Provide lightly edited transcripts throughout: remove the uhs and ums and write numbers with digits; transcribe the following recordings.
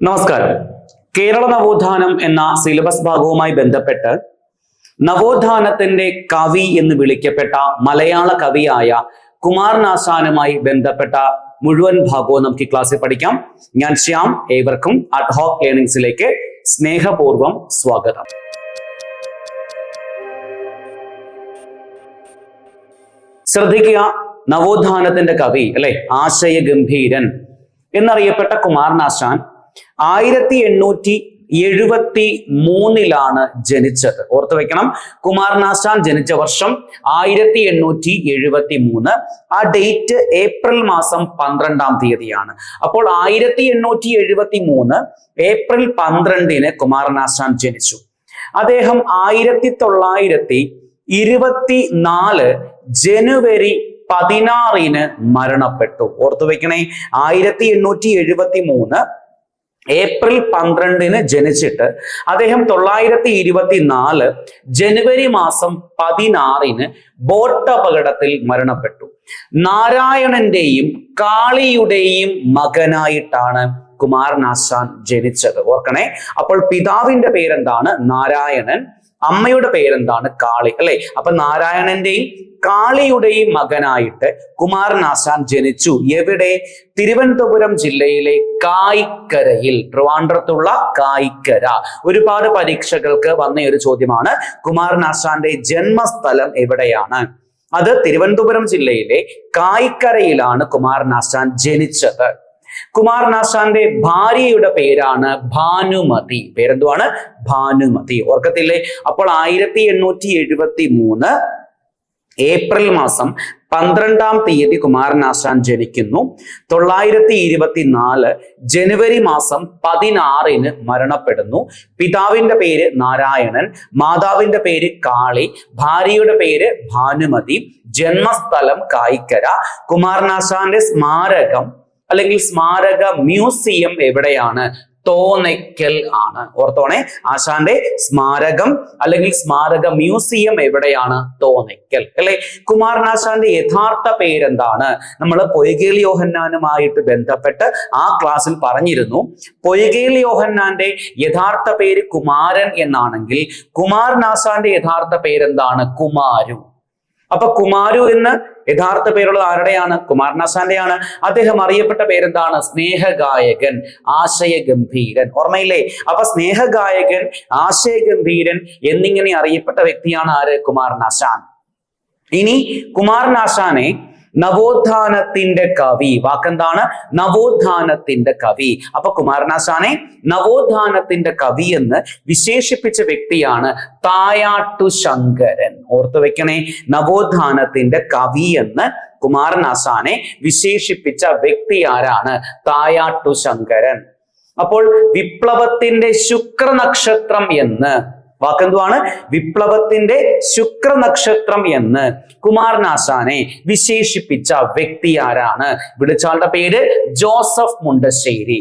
നമസ്കാരം. കേരള നവോത്ഥാനം എന്ന സിലബസ് ഭാഗവുമായി ബന്ധപ്പെട്ട് നവോത്ഥാനത്തിന്റെ കവി എന്ന് വിളിക്കപ്പെട്ട മലയാള കവിയായ കുമാരനാശാനുമായി ബന്ധപ്പെട്ട മുഴുവൻ ഭാഗവും നമുക്ക് ഈ ക്ലാസ്സിൽ പഠിക്കാം. ഞാൻ ശ്യാം. ഏവർക്കും അഡ്ഹോക് ലേണിംഗ്സിലേക്ക് സ്നേഹപൂർവ്വം സ്വാഗതം. ശ്രദ്ധിക്കുക, നവോത്ഥാനത്തിന്റെ കവി അല്ലെ, ആശയഗംഭീരൻ എന്നറിയപ്പെട്ട കുമാരനാശാൻ 1873 ജനിച്ചത്. ഓർത്തു വെക്കണം, കുമാരനാശാൻ ജനിച്ച വർഷം 1873. ആ ഡേറ്റ് ഏപ്രിൽ മാസം 12-ാം തീയതിയാണ്. അപ്പോൾ 1873 ഏപ്രിൽ 12-ന് കുമാരനാശാൻ ജനിച്ചു. അദ്ദേഹം 1924 ജനുവരി 16-ന് മരണപ്പെട്ടു. ഓർത്തു വെക്കണേ, 1873 ഏപ്രിൽ 12-ന് ജനിച്ചിട്ട് അദ്ദേഹം 1924 ജനുവരി മാസം 16-ന് ബോട്ട് അപകടത്തിൽ മരണപ്പെട്ടു. നാരായണന്റെയും കാളിയുടെയും മകനായിട്ടാണ് കുമാരനാശാൻ ജനിച്ചത്. ഓർക്കണേ, അപ്പോൾ പിതാവിന്റെ പേരെന്താണ്? നാരായണൻ. അമ്മയുടെ പേരെന്താണ്? കാളി അല്ലെ. അപ്പൊ നാരായണന്റെയും കാളിയുടെയും മകനായിട്ട് കുമാരനാശാൻ ജനിച്ചു. എവിടെ? തിരുവനന്തപുരം ജില്ലയിലെ കായിക്കരയിൽ, ട്രിവാൻഡ്രത്തുള്ള കായിക്കര. ഒരുപാട് പരീക്ഷകൾക്ക് വന്ന ഒരു ചോദ്യമാണ്, കുമാരനാശാന്റെ ജന്മസ്ഥലം എവിടെയാണ്? അത് തിരുവനന്തപുരം ജില്ലയിലെ കായിക്കരയിലാണ് കുമാരനാശാൻ ജനിച്ചത്. കുമാരനാശാന്റെ ഭാര്യയുടെ പേരാണ് ഭാനുമതി. പേരെന്തുവാണ്? ഭാനുമതി. ഓർക്കത്തില്ലേ? അപ്പോൾ 1873 ഏപ്രിൽ മാസം 12-ാം തീയതി കുമാരനാശാൻ ജനിക്കുന്നു. 924 ജനുവരി മാസം 16-ന് മരണപ്പെടുന്നു. പിതാവിന്റെ പേര് നാരായണൻ, മാതാവിന്റെ പേര് കാളി, ഭാര്യയുടെ പേര് ഭാനുമതി, ജന്മസ്ഥലം കായിക്കര. കുമാരനാശാന്റെ സ്മാരകം അല്ലെങ്കിൽ സ്മാരക മ്യൂസിയം എവിടെയാണ്? തോന്നയ്ക്കൽ ആണ്. ഓർത്തോണേ, ആശാന്റെ സ്മാരകം അല്ലെങ്കിൽ സ്മാരക മ്യൂസിയം എവിടെയാണ്? തോന്നയ്ക്കൽ അല്ലെ. കുമാരനാശാന്റെ യഥാർത്ഥ പേരെന്താണ്? നമ്മൾ പൊയ്കേൽ യോഹന്നാനുമായിട്ട് ബന്ധപ്പെട്ട് ആ ക്ലാസ്സിൽ പറഞ്ഞിരുന്നു. പൊയ്കേൽ യോഹന്നാന്റെ യഥാർത്ഥ പേര് കുമാരൻ എന്നാണെങ്കിൽ കുമാരനാശാന്റെ യഥാർത്ഥ പേരെന്താണ്? കുമാരു. അപ്പൊ കുമാരു എന്ന് യഥാർത്ഥ പേരുള്ളത് ആരുടെയാണ്? കുമാരനാശാന്റെയാണ്. അദ്ദേഹം അറിയപ്പെട്ട പേരെന്താണ്? സ്നേഹഗായകൻ, ആശയഗംഭീരൻ. ഓർമ്മയില്ലേ? അപ്പൊ സ്നേഹഗായകൻ, ആശയഗംഭീരൻ എന്നിങ്ങനെ അറിയപ്പെട്ട വ്യക്തിയാണ് ആര്? കുമാരനാശാൻ. ഇനി കുമാരനാശാനെ നവോത്ഥാനത്തിന്റെ കവി, വാക്കെന്താണ്? നവോത്ഥാനത്തിന്റെ കവി. അപ്പൊ കുമാരനാശാനെ നവോത്ഥാനത്തിന്റെ കവി എന്ന് വിശേഷിപ്പിച്ച വ്യക്തിയാണ് തായാട്ടു ശങ്കരൻ. ഓർത്തു വെക്കണേ, നവോത്ഥാനത്തിന്റെ കവി എന്ന് കുമാരനാശാനെ വിശേഷിപ്പിച്ച വ്യക്തി ആരാണ്? തായാട്ടു ശങ്കരൻ. അപ്പോൾ വിപ്ലവത്തിന്റെ ശുക്രനക്ഷത്രം എന്ന്, വാക്കെന്തുവാണ്? വിപ്ലവത്തിന്റെ ശുക്രനക്ഷത്രം എന്ന് കുമാരനാശാനെ വിശേഷിപ്പിച്ച വ്യക്തി ആരാണ്? വിളിച്ചാളുടെ പേര് ജോസഫ് മുണ്ടശ്ശേരി.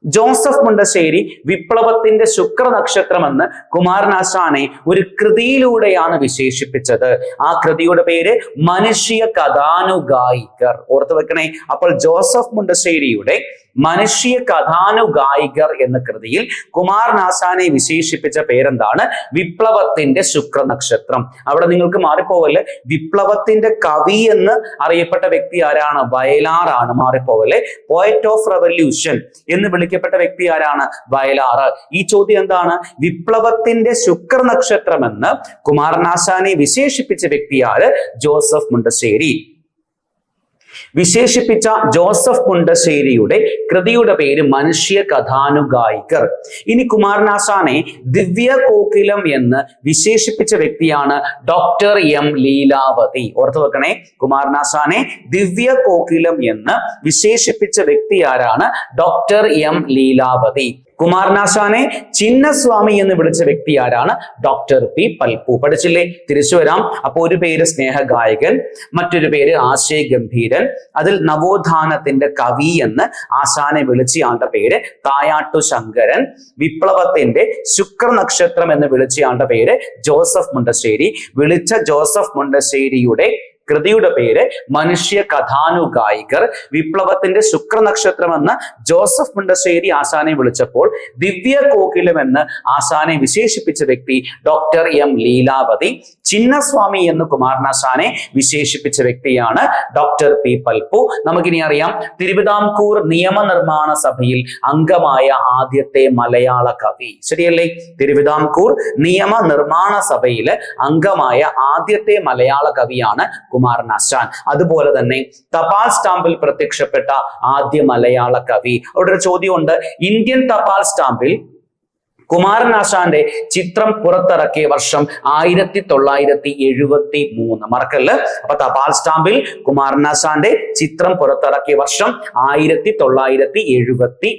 ജോസഫ് മുണ്ടശ്ശേരി വിപ്ലവത്തിന്റെ ശുക്രനക്ഷത്രം എന്ന് കുമാരനാശാനെ ഒരു കൃതിയിലൂടെയാണ് വിശേഷിപ്പിച്ചത്. ആ കൃതിയുടെ പേര് മനുഷ്യ കഥാനുഗായികർ. ഓർത്തു വെക്കണേ. അപ്പോൾ ജോസഫ് മുണ്ടശ്ശേരിയുടെ മനുഷ്യ കഥാനുഗായികർ എന്ന കൃതിയിൽ കുമാരനാശാനെ വിശേഷിപ്പിച്ച പേരെന്താണ്? വിപ്ലവത്തിന്റെ ശുക്രനക്ഷത്രം. അവിടെ നിങ്ങൾക്ക് മാറിപ്പോവല്ലേ, വിപ്ലവത്തിന്റെ കവി എന്ന് അറിയപ്പെട്ട വ്യക്തി ആരാണ്? വയലാറാണ്. മാറിപ്പോവല്ലേ. പോയറ്റ് ഓഫ് റെവല്യൂഷൻ എന്ന് വിളിക്കപ്പെട്ട വ്യക്തി ആരാണ്? വയലാറ്. ഈ ചോദ്യം എന്താണ്? വിപ്ലവത്തിന്റെ ശുക്രനക്ഷത്രം എന്ന് കുമാരനാശാനെ വിശേഷിപ്പിച്ച വ്യക്തി ആര്? ജോസഫ് മുണ്ടശ്ശേരി. വിശേഷിപ്പിച്ച ജോസഫ് മുണ്ടശ്ശേരിയുടെ കൃതിയുടെ പേര് മനുഷ്യ കഥാനുഗായികർ. ഇനി കുമാരനാശാനെ ദിവ്യ കോകിലം എന്ന് വിശേഷിപ്പിച്ച വ്യക്തിയാണ് ഡോക്ടർ എം ലീലാവതി. ഓർത്തു വെക്കണേ, കുമാരനാശാനെ ദിവ്യ കോകിലം എന്ന് വിശേഷിപ്പിച്ച വ്യക്തി ആരാണ്? Doctor M Leelavathi. കുമാരനാശാനെ ചിന്നസ്വാമി എന്ന് വിളിച്ച വ്യക്തി ആരാണ്? Doctor P Palpu. പഠിച്ചില്ലേ? തിരിച്ചു വരാം. അപ്പൊ ഒരു പേര് സ്നേഹഗായകൻ, മറ്റൊരു പേര് ആശയഗംഭീരൻ. അതിൽ നവോത്ഥാനത്തിന്റെ കവി എന്ന് ആശാനെ വിളിച്ചയാളുടെ പേര് തായാട്ടു ശങ്കരൻ. വിപ്ലവത്തിന്റെ ശുക്രനക്ഷത്രം എന്ന് വിളിച്ചയാളുടെ പേര് ജോസഫ് മുണ്ടശ്ശേരി. വിളിച്ച ജോസഫ് മുണ്ടശ്ശേരിയുടെ കൃതിയുടെ പേര് മനുഷ്യ കഥാനുഗായികർ. വിപ്ലവത്തിന്റെ ശുക്രനക്ഷത്രം എന്ന് ജോസഫ് മുണ്ടശ്ശേരി ആശാനെ വിളിച്ചപ്പോൾ ദിവ്യ കോകിലം എന്ന് ആശാനെ വിശേഷിപ്പിച്ച വ്യക്തി ഡോക്ടർ എം ലീലാവതി. ചിന്നസ്വാമി എന്ന് കുമാരനാശാനെ വിശേഷിപ്പിച്ച വ്യക്തിയാണ് ഡോക്ടർ പി പൽപ്പു. നമുക്കിനി അറിയാം, തിരുവിതാംകൂർ നിയമനിർമ്മാണ സഭയിൽ അംഗമായ ആദ്യത്തെ മലയാള കവി. ശരിയല്ലേ? തിരുവിതാംകൂർ നിയമനിർമ്മാണ സഭയിലെ അംഗമായ ആദ്യത്തെ മലയാള കവിയാണ് കുമാരനാശാൻ. അതുപോലെ തന്നെ തപാൽ സ്റ്റാമ്പിൽ പ്രത്യക്ഷപ്പെട്ട ആദ്യ മലയാള കവി. അവിടെ ഒരു ചോദ്യമുണ്ട്. ഇന്ത്യൻ തപാൽ സ്റ്റാമ്പിൽ കുമാരനാശാന്റെ ചിത്രം പുറത്തിറക്കിയ വർഷം 1973. മറക്കല്ല്. അപ്പൊ തപാൽ സ്റ്റാമ്പിൽ കുമാരനാശാന്റെ ചിത്രം പുറത്തിറക്കിയ വർഷം 1973.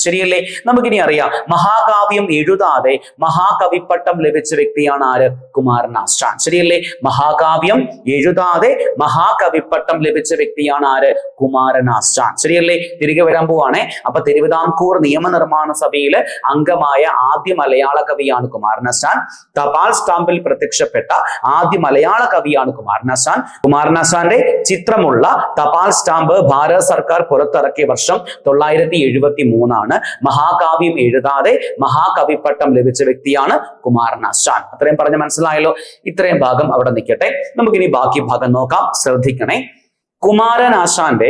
ശരിയല്ലേ? നമുക്കിനി അറിയാം, മഹാകാവ്യം എഴുതാതെ മഹാകവിപ്പട്ടം ലഭിച്ച വ്യക്തിയാണ് ആര്? കുമാരനാശാൻ. ശരിയല്ലേ? മഹാകാവ്യം എഴുതാതെ മഹാകവിപ്പട്ടം ലഭിച്ച വ്യക്തിയാണ് ആര്? കുമാരനാശാൻ. ശരിയല്ലേ? തിരികെ വരാൻ പോവാണേ. അപ്പൊ തിരുവിതാംകൂർ നിയമനിർമ്മാണ സഭയിലെ അംഗമായ ആദ്യ മലയാള കവിയാണ് കുമാരനാശാൻ. തപാൽ സ്റ്റാമ്പിൽ പ്രത്യക്ഷപ്പെട്ട ആദ്യ മലയാള കവിയാണ് കുമാരനാശാൻ. കുമാരനാശാന്റെ ചിത്രമുള്ള തപാൽ സ്റ്റാമ്പ് ഭാരത സർക്കാർ പുറത്തിറക്കിയ വർഷം 1973. മഹാകാവ്യം എഴുതാതെ മഹാകവിപ്പട്ടം ലഭിച്ച വ്യക്തിയാണ് കുമാരനാശാൻ. അത്രയും പറഞ്ഞ് മനസ്സിലായല്ലോ. ഇത്രയും ഭാഗം അവിടെ നിൽക്കട്ടെ. നമുക്കിനി ബാക്കി ഭാഗം നോക്കാം. ശ്രദ്ധിക്കണേ. കുമാരനാശാന്റെ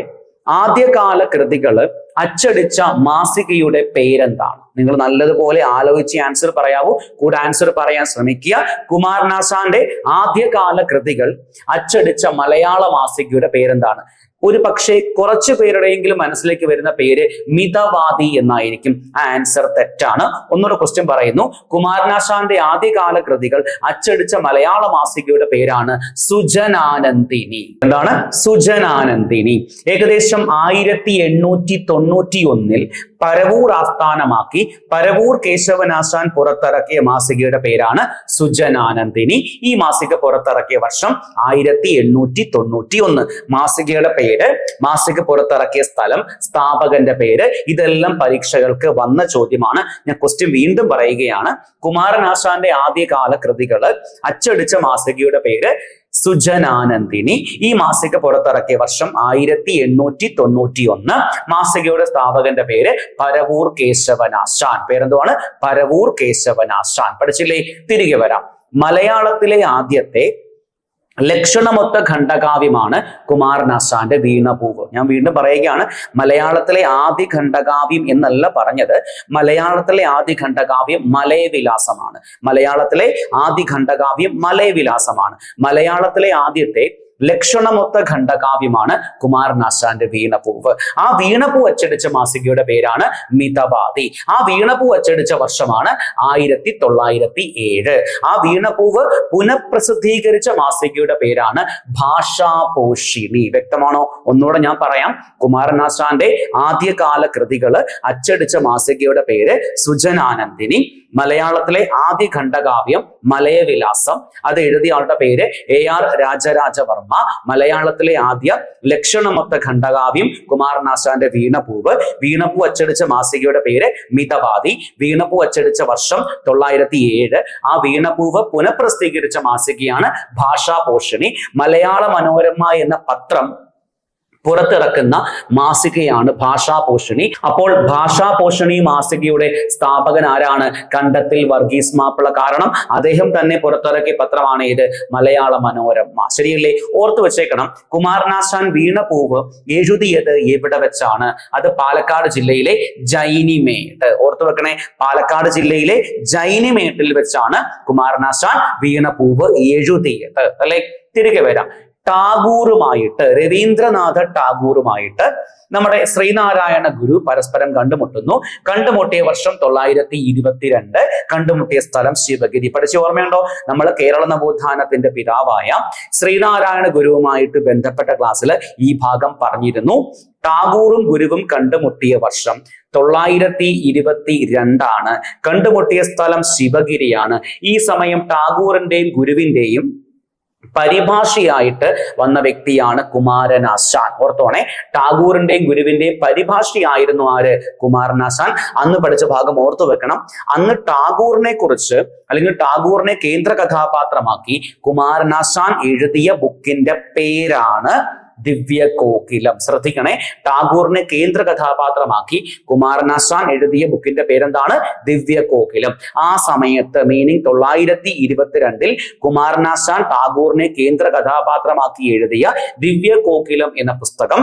ആദ്യകാല കൃതികള് അച്ചടിച്ച മാസികയുടെ പേരെന്താണ്? നിങ്ങൾ നല്ലതുപോലെ ആലോചിച്ച് ആൻസർ പറയാവൂ. കൂടെ ആൻസർ പറയാൻ ശ്രമിക്കുക. കുമാരനാശാന്റെ ആദ്യകാല കൃതികൾ അച്ചടിച്ച മലയാള മാസികയുടെ പേരെന്താണ്? ഒരു പക്ഷേ കുറച്ചു പേരുടെയെങ്കിലും മനസ്സിലേക്ക് വരുന്ന പേര് മിതവാദി എന്നായിരിക്കും. ആ ആൻസർ തെറ്റാണ്. ഒന്നുകൂടെ ക്വസ്റ്റ്യൻ പറയുന്നു. കുമാരനാശാന്റെ ആദ്യകാല കൃതികൾ അച്ചടിച്ച മലയാള മാസികയുടെ പേരാണ് സുജനാനന്ദിനി. എന്താണ്? സുജനാനന്ദിനി. ഏകദേശം 1891 പരവൂർ ആസ്ഥാനമാക്കി പരവൂർ കേശവനാശാൻ പുറത്തിറക്കിയ മാസികയുടെ പേരാണ് സുജനാനന്ദിനി. ഈ മാസിക പുറത്തിറക്കിയ വർഷം 1891. മാസികയുടെ പേര്, മാസിക പുറത്തിറക്കിയ സ്ഥലം, സ്ഥാപകന്റെ പേര്, ഇതെല്ലാം പരീക്ഷകൾക്ക് വന്ന ചോദ്യമാണ്. ഞാൻ ക്വസ്റ്റ്യൻ വീണ്ടും പറയുകയാണ്. കുമാരനാശാന്റെ ആദ്യകാല കൃതികള് അച്ചടിച്ച മാസികയുടെ പേര് സുജനാനന്ദിനി. ഈ മാസിക പുറത്തിറക്കിയ വർഷം 1891. മാസികയുടെ സ്ഥാപകന്റെ പേര് പരവൂർ കേശവനാശാൻ. പേരെന്തുവാണ്? പരവൂർ കേശവനാശാൻ. പഠിച്ചില്ലേ? തിരികെ വരാം. മലയാളത്തിലെ ആദ്യത്തെ ലക്ഷണമൊത്ത ഖണ്ഡകാവ്യമാണ് കുമാരനാശാന്റെ വീണപൂവ്. ഞാൻ വീണ്ടും പറയുകയാണ്, മലയാളത്തിലെ ആദ്യ ഖണ്ഡകാവ്യം എന്നല്ല പറഞ്ഞത്. മലയാളത്തിലെ ആദ്യ ഖണ്ഡകാവ്യം മലയവിലാസമാണ്. മലയാളത്തിലെ ആദ്യ ഖണ്ഡകാവ്യം മലയവിലാസമാണ്. മലയാളത്തിലെ ആദ്യത്തെ ലക്ഷണമൊത്ത ഖണ്ഡകാവ്യമാണ് കുമാരനാശാന്റെ വീണപൂവ്. ആ വീണപൂ അച്ചടിച്ച മാസികയുടെ പേരാണ് മിതവാദി. ആ വീണപൂ അച്ചടിച്ച വർഷമാണ് 1907. ആ വീണപൂവ് പുനഃപ്രസിദ്ധീകരിച്ച മാസികയുടെ പേരാണ് ഭാഷാപോഷിണി. വ്യക്തമാണോ? ഒന്നുകൂടെ ഞാൻ പറയാം. കുമാരനാശാന്റെ ആദ്യകാല കൃതികള് അച്ചടിച്ച മാസികയുടെ പേര് സുജനാനന്ദിനി. മലയാളത്തിലെ ആദ്യ ഖണ്ഡകാവ്യം മലയവിലാസം. അത് എഴുതിയ ആളുടെ പേര് AR രാജരാജവർമ്മ. മലയാളത്തിലെ ആദ്യ ലക്ഷണമൊത്ത ഖണ്ഡകാവ്യം കുമാരനാശാന്റെ വീണപൂവ്. വീണപൂ അച്ചടിച്ച മാസികയുടെ പേര് മിതവാദി. വീണപൂ അച്ചടിച്ച വർഷം 1907. ആ വീണപൂവ് പുനഃപ്രസിദ്ധീകരിച്ച മാസികയാണ് ഭാഷാപോഷിണി. മലയാള മനോരമ എന്ന പത്രം പുറത്തിറക്കുന്ന മാസികയാണ് ഭാഷാപോഷിണി. അപ്പോൾ ഭാഷാപോഷിണി മാസികയുടെ സ്ഥാപകൻ ആരാണ്? കണ്ടത്തിൽ വർഗീസ് മാപ്പിള. കാരണം അദ്ദേഹം തന്നെ പുറത്തിറക്കിയ പത്രമാണ് ഇത്, മലയാള മനോരമ. ശരിയല്ലേ? ഓർത്തു വെച്ചേക്കണം. കുമാരനാശാൻ വീണപൂവ് എഴുതിയത് എവിടെ വെച്ചാണ്? അത് പാലക്കാട് ജില്ലയിലെ ജൈനിമേട്ട്. ഓർത്തു വെക്കണേ, പാലക്കാട് ജില്ലയിലെ ജൈനിമേട്ടിൽ വെച്ചാണ് കുമാരനാശാൻ വീണപൂവ് എഴുതിയത്. അല്ലെ? തിരികെ വരാം. ടാഗോറുമായിട്ട്, രവീന്ദ്രനാഥ ടാഗോറുമായിട്ട് നമ്മുടെ ശ്രീനാരായണ ഗുരു പരസ്പരം കണ്ടുമുട്ടുന്നു. കണ്ടുമുട്ടിയ വർഷം 1922. കണ്ടുമുട്ടിയ സ്ഥലം ശിവഗിരി. പഠിച്ച ഓർമ്മയുണ്ടോ? നമ്മൾ കേരള നവോത്ഥാനത്തിന്റെ പിതാവായ ശ്രീനാരായണ ഗുരുവുമായിട്ട് ബന്ധപ്പെട്ട ക്ലാസ്സിൽ ഈ ഭാഗം പറഞ്ഞിരുന്നു. ടാഗോറും ഗുരുവും കണ്ടുമുട്ടിയ വർഷം 1922. കണ്ടുമുട്ടിയ സ്ഥലം ശിവഗിരിയാണ്. ഈ സമയം ടാഗോറിന്റെയും ഗുരുവിന്റെയും പരിഭാഷയായിട്ട് വന്ന വ്യക്തിയാണ് കുമാരനാശാൻ. ഓർത്തോണെ, ടാഗോറിന്റെയും ഗുരുവിന്റെയും പരിഭാഷയായിരുന്നു ആര്? കുമാരനാശാൻ. അന്ന് പഠിച്ച ഭാഗം ഓർത്തു വെക്കണം. അന്ന് ടാഗോറിനെ കുറിച്ച് അല്ലെങ്കിൽ ടാഗോറിനെ കേന്ദ്ര കഥാപാത്രമാക്കി കുമാരനാശാൻ എഴുതിയ ബുക്കിന്റെ പേരാണ് ദിവ്യകോകിലം. ശ്രദ്ധിക്കണേ, ടാഗോറിനെ കേന്ദ്ര കഥാപാത്രമാക്കി കുമാരനാശാൻ എഴുതിയ ബുക്കിന്റെ പേരെന്താണ്? ദിവ്യകോകിലം. ആ സമയത്ത് മീനിങ് 922 കുമാരനാശാൻ ടാഗോറിനെ കേന്ദ്ര കഥാപാത്രമാക്കി എഴുതിയ ദിവ്യകോകിലം എന്ന പുസ്തകം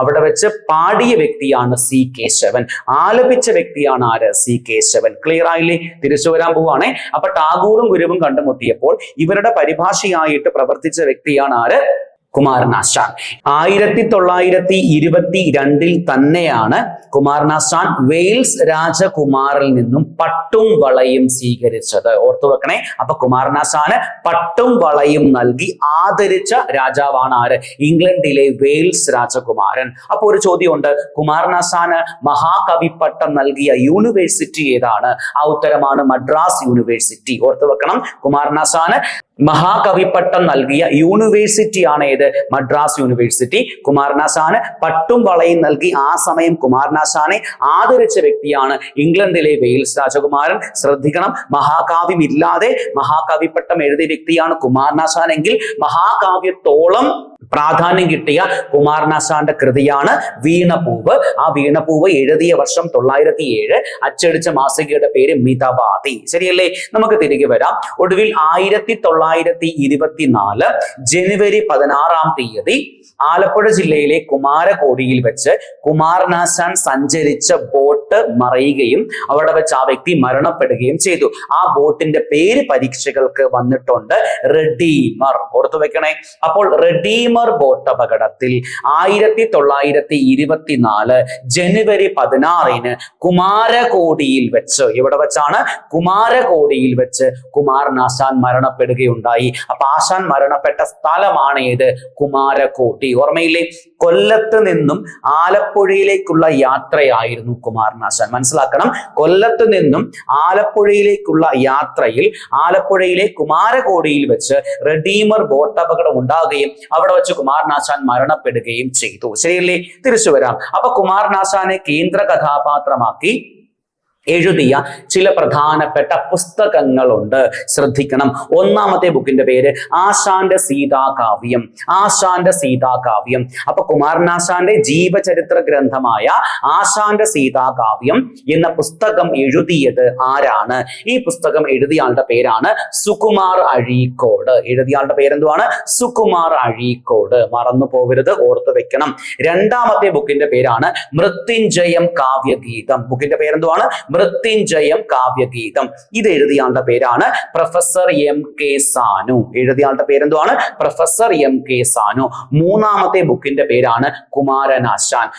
അവിടെ വെച്ച് പാടിയ വ്യക്തിയാണ് സി കേശവൻ. ആലപിച്ച വ്യക്തിയാണ് ആര്? സി കേശവൻ. ക്ലിയർ ആയില്ലേ? തിരിച്ചു വരാൻ പോവാണേ. അപ്പൊ ടാഗോറും ഗുരുവും കണ്ടുമുട്ടിയപ്പോൾ ഇവരുടെ പരിഭാഷയായിട്ട് പ്രവർത്തിച്ച വ്യക്തിയാണ് ആര്? കുമാരനാശാൻ. 1922 തന്നെയാണ് കുമാരനാശാൻ വെയിൽസ് രാജകുമാരിൽ നിന്നും പട്ടും വളയും സ്വീകരിച്ചത്. ഓർത്തു വെക്കണേ. അപ്പൊ കുമാരനാശാന് പട്ടും വളയും നൽകി ആദരിച്ച രാജാവാണ് ആര്? ഇംഗ്ലണ്ടിലെ വെയിൽസ് രാജകുമാരൻ. അപ്പൊ ഒരു ചോദ്യമുണ്ട്, കുമാരനാശാന് മഹാകവി പട്ടം നൽകിയ യൂണിവേഴ്സിറ്റി ഏതാണ്? ആ ഉത്തരമാണ് മദ്രാസ് യൂണിവേഴ്സിറ്റി. ഓർത്തു വെക്കണം, കുമാരനാശാന് മഹാകവിപ്പട്ടം നൽകിയ യൂണിവേഴ്സിറ്റിയാണ് ഏത്? മദ്രാസ് യൂണിവേഴ്സിറ്റി. കുമാരനാശാന് പട്ടും വളയും നൽകി ആ സമയം കുമാരനാശാനെ ആദരിച്ച വ്യക്തിയാണ് ഇംഗ്ലണ്ടിലെ വെയിൽസ് രാജകുമാരൻ. ശ്രദ്ധിക്കണം, മഹാകാവ്യം ഇല്ലാതെ മഹാകവിപ്പട്ടം എഴുതിയ വ്യക്തിയാണ് കുമാരനാശാൻ എങ്കിൽ മഹാകാവ്യത്തോളം പ്രാധാന്യം കിട്ടിയ കുമാരനാശാന്റെ കൃതിയാണ് വീണപൂവ്. ആ വീണപൂവ് എഴുതിയ വർഷം 907. അച്ചടിച്ച മാസികയുടെ പേര് മിതവാദി. ശരിയല്ലേ? നമുക്ക് തിരികെ വരാം. ഒടുവിൽ 1924 ജനുവരി 16 ആലപ്പുഴ ജില്ലയിലെ കുമാരകോടിയിൽ വെച്ച് കുമാരനാശാൻ സഞ്ചരിച്ച ബോട്ട് മറിയുകയും അവിടെ വെച്ച് ആ വ്യക്തി മരണപ്പെടുകയും ചെയ്തു. ആ ബോട്ടിന്റെ പേര് പരീക്ഷകൾക്ക് വന്നിട്ടുണ്ട്, റെഡീമർ. ഓർത്തു വെക്കണേ. അപ്പോൾ റെഡീമർ ബോട്ട് അപകടത്തിൽ 1924 ജനുവരി 16 കുമാരകോടിയിൽ വെച്ച്, ഇവിടെ വെച്ചാണ് കുമാരകോടിയിൽ വെച്ച് കുമാരനാശാൻ മരണപ്പെടുകയുണ്ടായി. അപ്പൊ ആശാൻ മരണപ്പെട്ട സ്ഥലമാണ് ഏത്? കുമാരകോടി. ഓർമ്മയില്ലേ? കൊല്ലത്ത് നിന്നും ആലപ്പുഴയിലേക്കുള്ള യാത്രയായിരുന്നു കുമാരനാശാൻ. മനസ്സിലാക്കണം, കൊല്ലത്ത് നിന്നും ആലപ്പുഴയിലേക്കുള്ള യാത്രയിൽ ആലപ്പുഴയിലെ കുമാരകോടിയിൽ വെച്ച് റെഡീമർ ബോട്ട് അപകടം ഉണ്ടാകുകയും അവിടെ വെച്ച് കുമാരനാശാൻ മരണപ്പെടുകയും ചെയ്തു. ശരിയല്ലേ? തിരിച്ചു വരാം. അപ്പൊ കുമാരനാശാനെ കേന്ദ്ര കഥാപാത്രമാക്കി എഴുതിയ ചില പ്രധാനപ്പെട്ട പുസ്തകങ്ങളുണ്ട്. ശ്രദ്ധിക്കണം. ഒന്നാമത്തെ ബുക്കിന്റെ പേര് ആശാന്റെ സീതാകാവ്യം. ആശാന്റെ സീതാകാവ്യം. അപ്പൊ കുമാരനാശാന്റെ ജീവചരിത്ര ഗ്രന്ഥമായ ആശാന്റെ സീതാകാവ്യം എന്ന പുസ്തകം എഴുതിയത് ആരാണ്? ഈ പുസ്തകം എഴുതിയ ആളുടെ പേരാണ് സുകുമാർ അഴീക്കോട്. എഴുതിയ ആളുടെ പേരെന്തുവാണ്? സുകുമാർ അഴീക്കോട്. മറന്നു പോകരുത്, ഓർത്തു വെക്കണം. രണ്ടാമത്തെ ബുക്കിന്റെ പേരാണ് മൃത്യുഞ്ജയം കാവ്യഗീതം. ബുക്കിന്റെ പേരെന്തുവാണ്? മൃത്യുഞ്ജയം കാവ്യഗീതം. ഇത് എഴുതിയ ആളുടെ പേരാണ് പ്രൊഫസർ MK സാനു. എഴുതിയ ആളുടെ പേരെന്തുവാണ്? Professor MK Sanu. മൂന്നാമത്തെ ബുക്കിന്റെ പേരാണ് കുമാരനാശാൻ.